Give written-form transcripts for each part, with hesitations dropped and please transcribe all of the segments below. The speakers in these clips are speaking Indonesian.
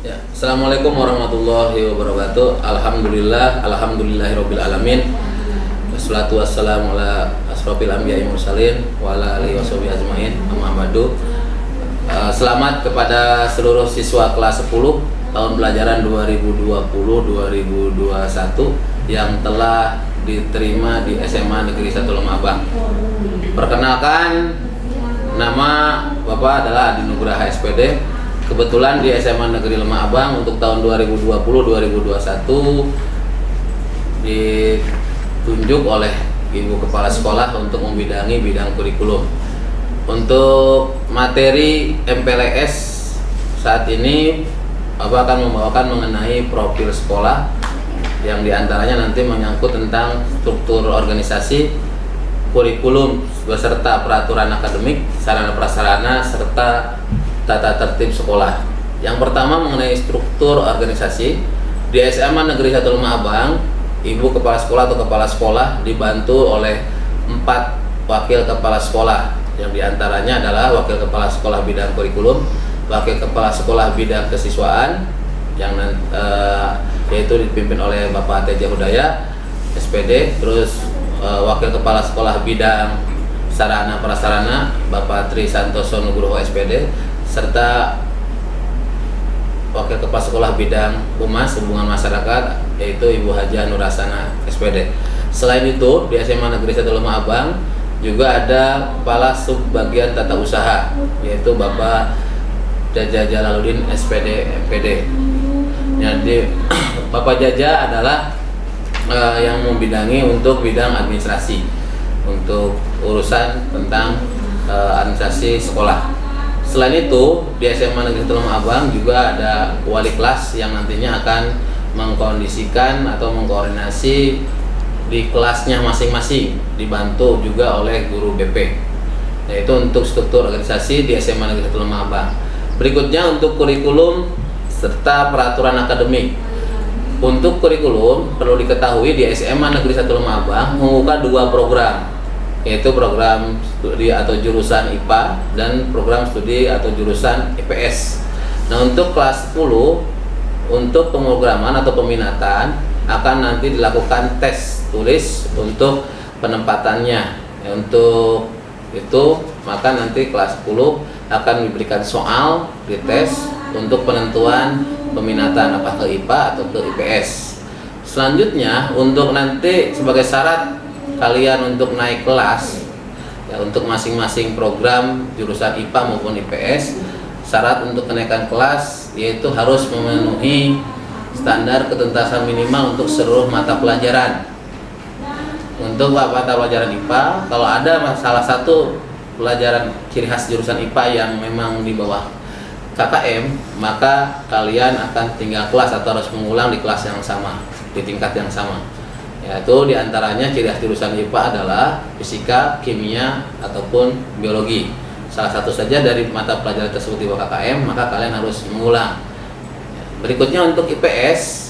Ya, Assalamualaikum warahmatullahi wabarakatuh. Alhamdulillahirabbil alamin. Wassalatu wassalamu ala asrofil anbiya'i mursalin wa ala alihi washabihi ajmain. Amma ba'du. Selamat kepada seluruh siswa kelas 10 tahun pelajaran 2020-2021 yang telah diterima di SMA Negeri 1 Lemah Abang. Perkenalkan, nama Bapak adalah Adi Nugraha SPD. Kebetulan di SMA Negeri Lemah Abang untuk tahun 2020-2021 ditunjuk oleh Ibu Kepala Sekolah untuk membidangi bidang kurikulum. Untuk materi MPLS saat ini Bapak akan membawakan mengenai profil sekolah yang diantaranya nanti menyangkut tentang struktur organisasi, kurikulum beserta peraturan akademik, sarana prasarana serta tata tertib sekolah. Yang pertama mengenai struktur organisasi di SMA Negeri 1 Lemah Abang, Ibu Kepala Sekolah atau Kepala Sekolah dibantu oleh 4 wakil kepala sekolah, yang diantaranya adalah wakil kepala sekolah bidang kurikulum, wakil kepala sekolah bidang kesiswaan, yang yaitu dipimpin oleh Bapak Teja Hudaya SPD, terus wakil kepala sekolah bidang sarana prasarana Bapak Tri Santoso Nugroho SPD, serta wakil kepala sekolah bidang Humas Hubungan Masyarakat yaitu Ibu Hajah Nurasana SPD. Selain itu di SMA Negeri 1 Lemah Abang juga ada kepala subbagian tata usaha yaitu Bapak Jaja Jalaluddin SPD MPD. Jadi Bapak Jaja adalah yang membidangi untuk bidang administrasi, untuk urusan tentang administrasi sekolah. Selain itu di SMA Negeri 1 Lemah Abang juga ada wali kelas yang nantinya akan mengkondisikan atau mengkoordinasi di kelasnya masing-masing, dibantu juga oleh guru BP. Yaitu untuk struktur organisasi di SMA Negeri 1 Lemah Abang. Berikutnya untuk kurikulum serta peraturan akademik. Untuk kurikulum perlu diketahui di SMA Negeri 1 Lemah Abang membuka 2 program, yaitu program studi atau jurusan IPA dan program studi atau jurusan IPS. Nah, untuk kelas 10 untuk pemrograman atau peminatan akan nanti dilakukan tes tulis untuk penempatannya. Ya, untuk itu maka nanti kelas 10 akan diberikan soal di tes untuk penentuan peminatan apakah ke IPA atau ke IPS. Selanjutnya untuk nanti sebagai syarat kalian untuk naik kelas ya, untuk masing-masing program jurusan IPA maupun IPS, syarat untuk kenaikan kelas yaitu harus memenuhi standar ketuntasan minimal untuk seluruh mata pelajaran. Untuk mata pelajaran IPA, kalau ada salah satu pelajaran ciri khas jurusan IPA yang memang di bawah KKM, maka kalian akan tinggal kelas atau harus mengulang di kelas yang sama, di tingkat yang sama. Yaitu diantaranya ciri khas jurusan IPA adalah fisika, kimia, ataupun biologi. Salah satu saja dari mata pelajaran tersebut di bawah KKM, maka kalian harus mengulang. Berikutnya untuk IPS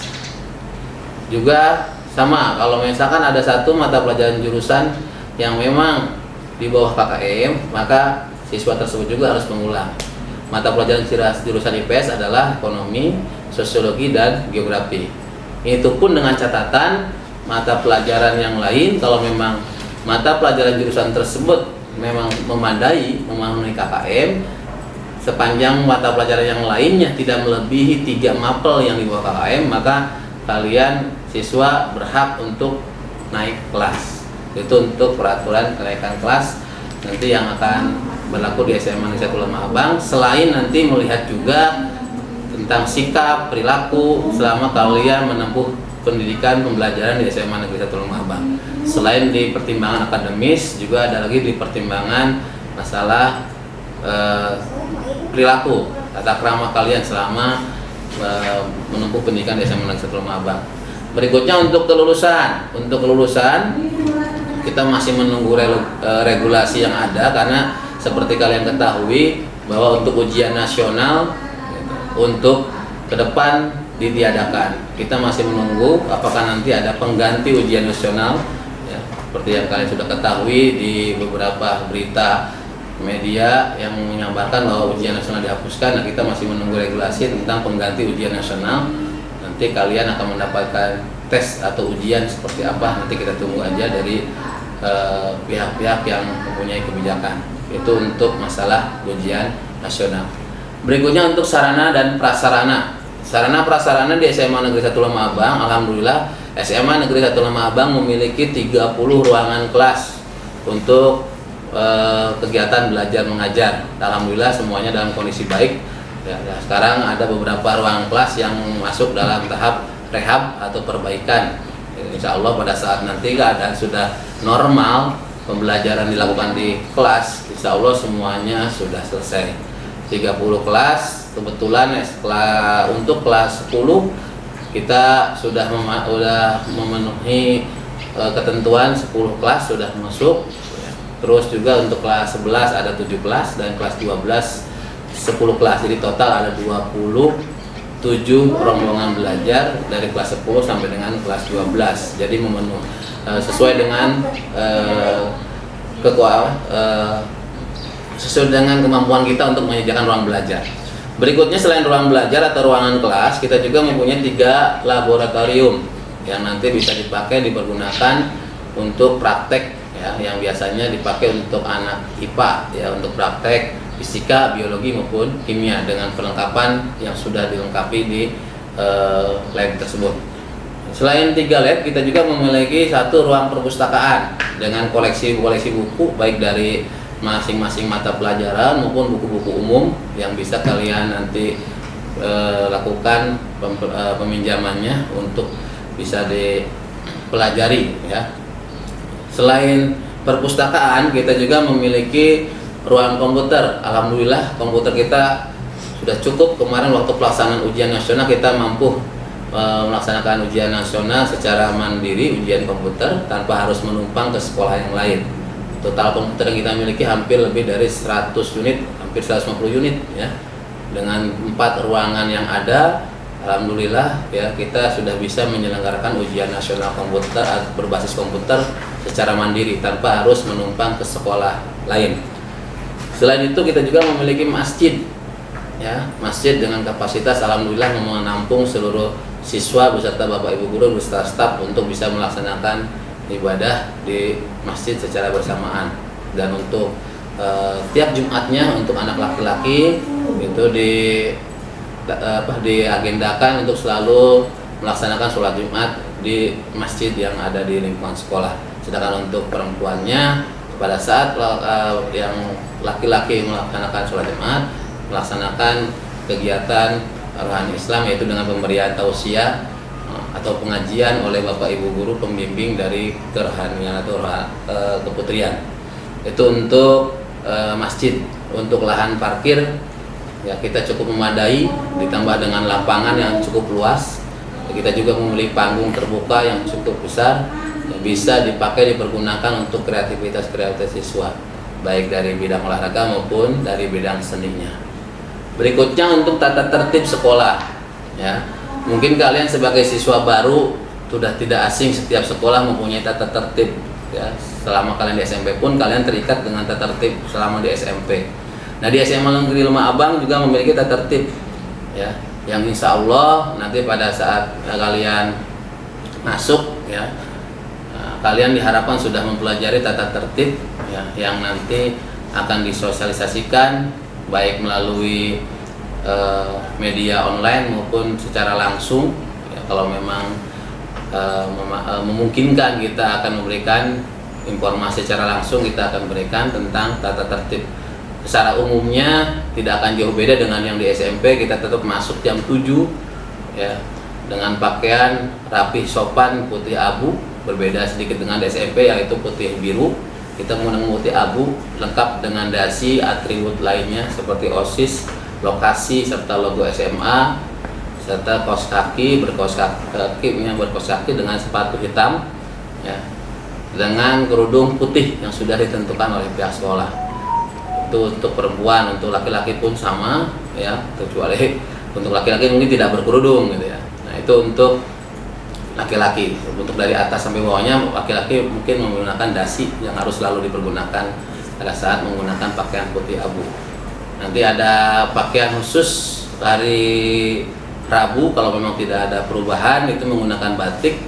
juga sama. Kalau misalkan ada satu mata pelajaran jurusan yang memang di bawah KKM, maka siswa tersebut juga harus mengulang. Mata pelajaran ciri khas jurusan IPS adalah ekonomi, sosiologi, dan geografi. Itu pun dengan catatan mata pelajaran yang lain, kalau memang mata pelajaran jurusan tersebut memang memenuhi KKM, sepanjang mata pelajaran yang lainnya tidak melebihi 3 mapel yang di bawah KKM, maka kalian siswa berhak untuk naik kelas. Itu untuk peraturan kenaikan kelas nanti yang akan berlaku di SMA Negeri 1 Lemah Abang, selain nanti melihat juga tentang sikap, perilaku selama kalian menempuh pendidikan pembelajaran di SMA Negeri 1 Lemah Abang. Selain di pertimbangan akademis, juga ada lagi di pertimbangan masalah perilaku, tata krama kalian selama menempuh pendidikan di SMA Negeri 1 Lemah Abang. Berikutnya untuk kelulusan. Untuk kelulusan kita masih menunggu regulasi yang ada, karena seperti kalian ketahui bahwa untuk ujian nasional untuk ke depan ditiadakan. Kita masih menunggu apakah nanti ada pengganti ujian nasional ya, seperti yang kalian sudah ketahui di beberapa berita media yang menyabarkan bahwa ujian nasional dihapuskan. Nah, kita masih menunggu regulasi tentang pengganti ujian nasional. Nanti kalian akan mendapatkan tes atau ujian seperti apa, nanti kita tunggu aja dari pihak-pihak yang mempunyai kebijakan. Itu untuk masalah ujian nasional. Berikutnya untuk sarana dan prasarana. Sarana prasarana di SMA Negeri 1 Lema Abang, alhamdulillah SMA Negeri 1 Lema Abang memiliki 30 ruangan kelas untuk kegiatan belajar mengajar. Alhamdulillah semuanya dalam kondisi baik. Ya, sekarang ada beberapa ruangan kelas yang masuk dalam tahap rehab atau perbaikan. Insya Allah pada saat nanti keadaan sudah normal, pembelajaran dilakukan di kelas, insya Allah semuanya sudah selesai. 30 kelas, kebetulan untuk kelas 10 kita sudah memenuhi ketentuan 10 kelas sudah masuk. Terus juga untuk kelas 11 ada 7 kelas dan kelas 12 10 kelas. Jadi total ada 27 rombongan belajar dari kelas 10 sampai dengan kelas 12. Jadi memenuhi sesuai dengan sesuai dengan kemampuan kita untuk menyediakan ruang belajar. Berikutnya selain ruang belajar atau ruangan kelas, kita juga mempunyai 3 laboratorium yang nanti bisa dipakai dipergunakan untuk praktek ya, yang biasanya dipakai untuk anak IPA ya, untuk praktek fisika, biologi maupun kimia dengan perlengkapan yang sudah dilengkapi di lab tersebut. Selain 3 lab, kita juga memiliki 1 ruang perpustakaan dengan koleksi-koleksi buku baik dari masing-masing mata pelajaran maupun buku-buku umum yang bisa kalian nanti lakukan peminjamannya untuk bisa dipelajari ya. Selain perpustakaan, kita juga memiliki ruang komputer. Alhamdulillah komputer kita sudah cukup. Kemarin waktu pelaksanaan ujian nasional kita mampu melaksanakan ujian nasional secara mandiri, ujian komputer tanpa harus menumpang ke sekolah yang lain. Total komputer yang kita miliki hampir lebih dari 100 unit, hampir 150 unit ya. Dengan 4 ruangan yang ada, alhamdulillah ya, kita sudah bisa menyelenggarakan ujian nasional komputer berbasis komputer secara mandiri tanpa harus menumpang ke sekolah lain. Selain itu kita juga memiliki masjid ya, masjid dengan kapasitas alhamdulillah menampung seluruh siswa beserta Bapak Ibu guru beserta staf untuk bisa melaksanakan ibadah di masjid secara bersamaan. Dan untuk tiap Jumatnya untuk anak laki-laki itu diagendakan untuk selalu melaksanakan sholat Jumat di masjid yang ada di lingkungan sekolah. Sedangkan untuk perempuannya pada saat yang laki-laki melaksanakan sholat Jumat, melaksanakan kegiatan rohani Islam yaitu dengan pemberian tausiah atau pengajian oleh Bapak Ibu guru pembimbing dari kerohanian atau keputrian. Itu untuk masjid. Untuk lahan parkir ya kita cukup memadai, ditambah dengan lapangan yang cukup luas. Kita juga memiliki panggung terbuka yang cukup besar yang bisa dipakai dipergunakan untuk kreativitas siswa baik dari bidang olahraga maupun dari bidang seninya. Berikutnya untuk tata tertib sekolah ya. Mungkin kalian sebagai siswa baru sudah tidak asing, setiap sekolah mempunyai tata tertib ya. Selama kalian di SMP pun kalian terikat dengan tata tertib selama di SMP. Nah, di SMA Negeri Lema Abang juga memiliki tata tertib ya, yang insya Allah nanti pada saat kalian masuk ya, kalian diharapkan sudah mempelajari tata tertib ya, yang nanti akan disosialisasikan baik melalui media online maupun secara langsung ya, kalau memang memungkinkan kita akan memberikan informasi secara langsung, kita akan berikan tentang tata tertib. Secara umumnya tidak akan jauh beda dengan yang di SMP. Kita tetap masuk jam 7 ya, dengan pakaian rapi sopan putih abu, berbeda sedikit dengan di SMP yaitu putih biru. Kita menggunakan putih abu lengkap dengan dasi atribut lainnya seperti OSIS, lokasi serta logo SMA, serta kaos kaki berkaos kaki dengan sepatu hitam ya, dengan kerudung putih yang sudah ditentukan oleh pihak sekolah. Itu untuk perempuan, untuk laki-laki pun sama ya, kecuali untuk laki-laki mungkin tidak berkerudung gitu ya. Nah, itu untuk laki-laki. Untuk dari atas sampai bawahnya laki-laki mungkin menggunakan dasi yang harus selalu dipergunakan pada saat menggunakan pakaian putih abu. Nanti ada pakaian khusus hari Rabu kalau memang tidak ada perubahan, itu menggunakan batik,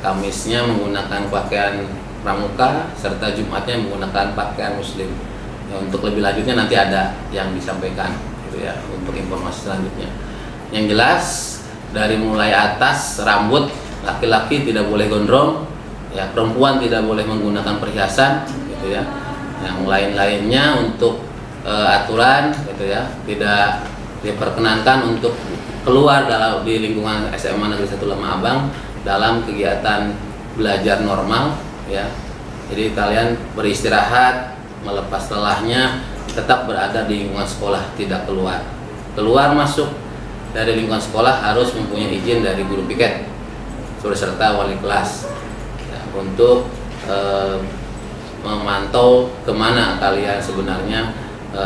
Kamisnya menggunakan pakaian pramuka, serta Jumatnya menggunakan pakaian muslim. Ya, untuk lebih lanjutnya nanti ada yang disampaikan gitu ya, untuk informasi selanjutnya. Yang jelas dari mulai atas rambut, laki-laki tidak boleh gondrong, ya, perempuan tidak boleh menggunakan perhiasan gitu ya. Yang lain-lainnya untuk aturan gitu ya, tidak diperkenankan untuk keluar di lingkungan SMA Negeri 1 Lema Abang dalam kegiatan belajar normal ya. Jadi kalian beristirahat, melepas lelahnya, tetap berada di lingkungan sekolah, tidak keluar. Keluar masuk dari lingkungan sekolah harus mempunyai izin dari guru piket serta wali kelas ya, untuk memantau kemana kalian sebenarnya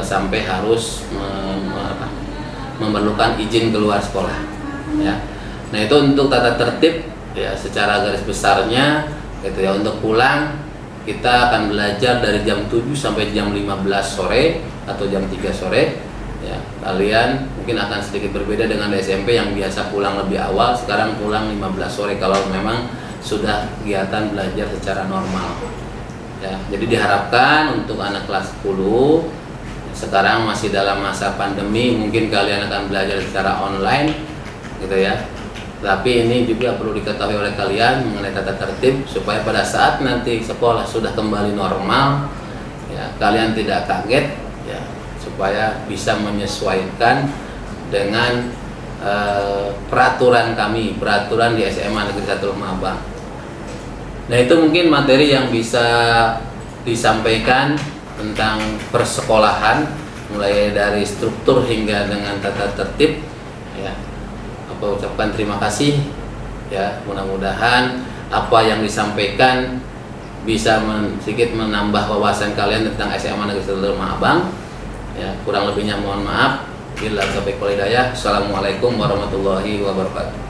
sampai harus memerlukan izin keluar sekolah ya. Nah, itu untuk tata tertib ya, secara garis besarnya gitu ya. Untuk pulang kita akan belajar dari jam 7 sampai jam 15 sore atau jam 3 sore ya. Kalian mungkin akan sedikit berbeda dengan SMP yang biasa pulang lebih awal, sekarang pulang 15 sore kalau memang sudah kegiatan belajar secara normal ya. Jadi diharapkan untuk anak kelas 10 sekarang masih dalam masa pandemi, mungkin kalian akan belajar secara online gitu ya. Tapi ini juga perlu diketahui oleh kalian mengenai tata tertib supaya pada saat nanti sekolah sudah kembali normal ya, kalian tidak kaget ya, supaya bisa menyesuaikan dengan peraturan kami, peraturan di SMA Negeri 1 Lema Abang. Nah, itu mungkin materi yang bisa disampaikan tentang persekolahan, mulai dari struktur hingga dengan tata tertib ya. Aku ucapkan terima kasih ya, mudah-mudahan apa yang disampaikan bisa sedikit menambah wawasan kalian tentang SMA Negeri 1 Lema Abang ya. Kurang lebihnya mohon maaf. Assalamualaikum warahmatullahi wabarakatuh.